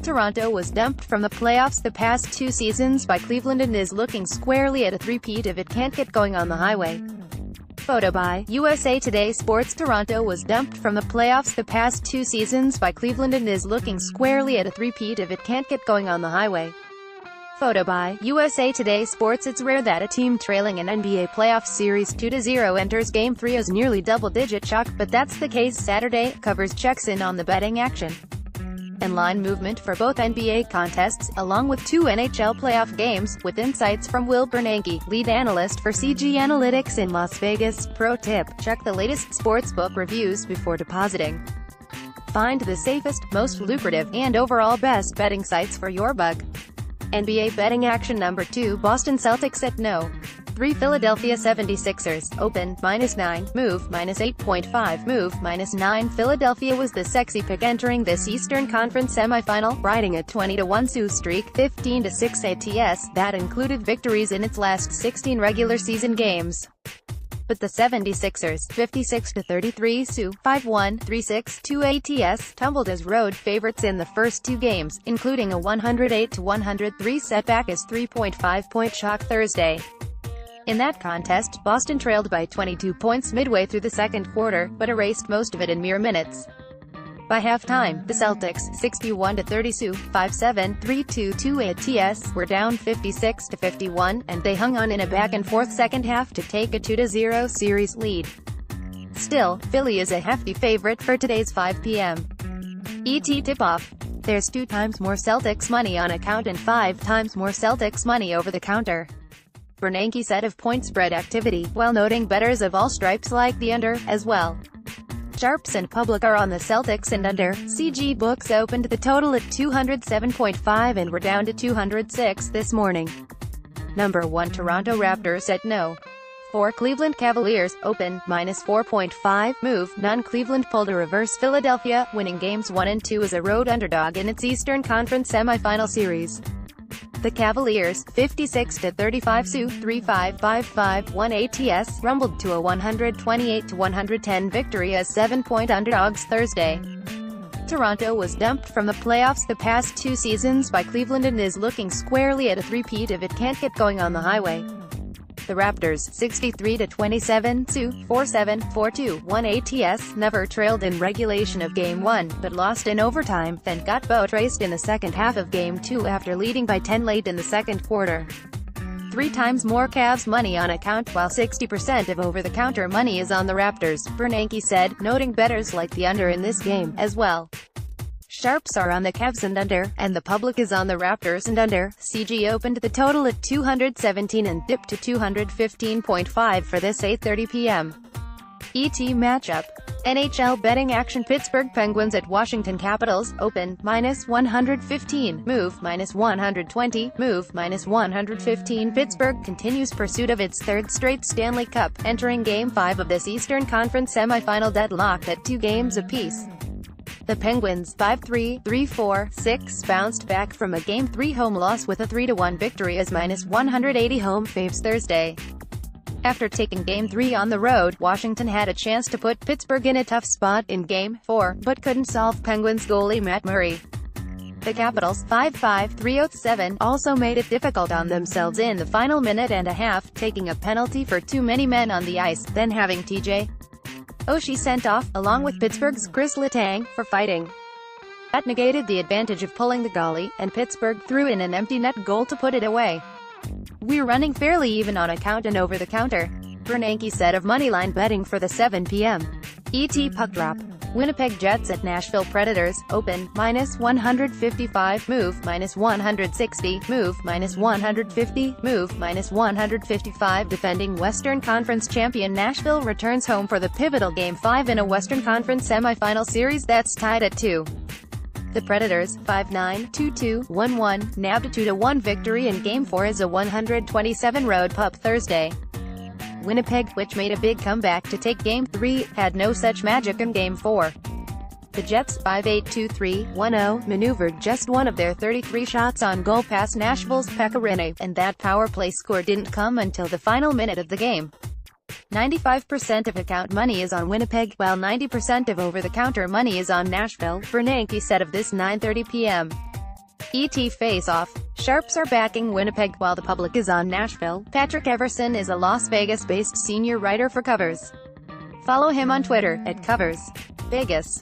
Toronto was dumped from the playoffs the past 2 seasons by Cleveland and is looking squarely at a three-peat if it can't get going on the highway. Photo by USA Today Sports. Toronto was dumped from the playoffs the past 2 seasons by Cleveland and is looking squarely at a three-peat if it can't get going on the highway. Photo by USA Today Sports. It's rare that a team trailing an NBA playoff series 2-0 enters Game 3 as nearly double-digit shock, but that's the case Saturday. Covers checks in on the betting action and line movement for both NBA contests, along with 2 NHL playoff games, with insights from Will Bernanke, lead analyst for CG Analytics in Las Vegas. Pro tip: check the latest sportsbook reviews before depositing. Find the safest, most lucrative, and overall best betting sites for your buck. NBA betting action. Number 2, Boston Celtics at no. 3 Philadelphia 76ers, open, -9, move, -8.5, move, -9. Philadelphia was the sexy pick entering this Eastern Conference semifinal, riding a 20-1 Sioux streak, 15-6 ATS, that included victories in its last 16 regular season games. But the 76ers, 56-33 Sioux, 5-1, 3-6-2 ATS, tumbled as road favorites in the first 2 games, including a 108-103 setback as 3.5-point shock Thursday. In that contest, Boston trailed by 22 points midway through the second quarter, but erased most of it in mere minutes. By halftime, the Celtics, 61-30 Sioux, 5-7, 3-2 ATS, were down 56-51, and they hung on in a back-and-forth second half to take a 2-0 series lead. Still, Philly is a hefty favorite for today's 5 p.m. ET tip-off. There's 2 times more Celtics money on account and 5 times more Celtics money over the counter. Bernanke said of point spread activity, while noting bettors of all stripes like the under, as well. Sharps and public are on the Celtics and under. CG books opened the total at 207.5 and were down to 206 this morning. Number 1, Toronto Raptors at no. 4 Cleveland Cavaliers, open, -4.5, move, none. Cleveland pulled a reverse Philadelphia, winning games 1 and 2 as a road underdog in its Eastern Conference semifinal series. The Cavaliers, 56-35 Sioux, 3-5-5-5-1 ATS, rumbled to a 128-110 victory as 7-point underdogs Thursday. Toronto was dumped from the playoffs the past 2 seasons by Cleveland and is looking squarely at a three-peat if it can't get going on the highway. The Raptors, 63-27 Sioux, 4-7, 4-2-1 ATS, never trailed in regulation of Game 1, but lost in overtime, then got boat raced in the second half of Game 2 after leading by 10 late in the second quarter. 3 times more Cavs money on account, while 60% of over-the-counter money is on the Raptors, Bernanke said, noting bettors like the under in this game, as well. Sharps are on the Cavs and under, and the public is on the Raptors and under. CG opened the total at 217 and dipped to 215.5 for this 8:30 p.m. ET matchup. NHL betting action. Pittsburgh Penguins at Washington Capitals, open, -115, move, -120, move, -115. Pittsburgh continues pursuit of its 3rd straight Stanley Cup, entering Game 5 of this Eastern Conference semifinal deadlocked at 2 games apiece. The Penguins, 5-3, 3-4, 6, bounced back from a Game 3 home loss with a 3-1 victory as -180 home faves Thursday. After taking Game 3 on the road, Washington had a chance to put Pittsburgh in a tough spot in Game 4, but couldn't solve Penguins goalie Matt Murray. The Capitals, 5-5, 3-7, also made it difficult on themselves in the final minute and a half, taking a penalty for too many men on the ice, then having TJ Oshie sent off, along with Pittsburgh's Chris Letang, for fighting. That negated the advantage of pulling the goalie, and Pittsburgh threw in an empty net goal to put it away. "We're running fairly even on account and over the counter," Bernanke said of moneyline betting for the 7 p.m. ET puck drop. Winnipeg Jets at Nashville Predators, open, -155, move, -160, move, -150, move, -155. Defending Western Conference champion Nashville returns home for the pivotal Game 5 in a Western Conference semifinal series that's tied at 2. The Predators, 5-9, 2-2, 1-1, nabbed a 2-1 victory in Game 4 as a 127 road pup Thursday. Winnipeg, which made a big comeback to take Game 3, had no such magic in Game 4. The Jets, 5-8-2-3-1-0, maneuvered just one of their 33 shots on goal past Nashville's Pekka Rinne, and that power play score didn't come until the final minute of the game. 95% of account money is on Winnipeg, while 90% of over-the-counter money is on Nashville, Bernanke said of this 9:30 p.m. ET Face-Off. Sharps are backing Winnipeg while the public is on Nashville. Patrick Everson is a Las Vegas-based senior writer for Covers. Follow him on Twitter @CoversVegas.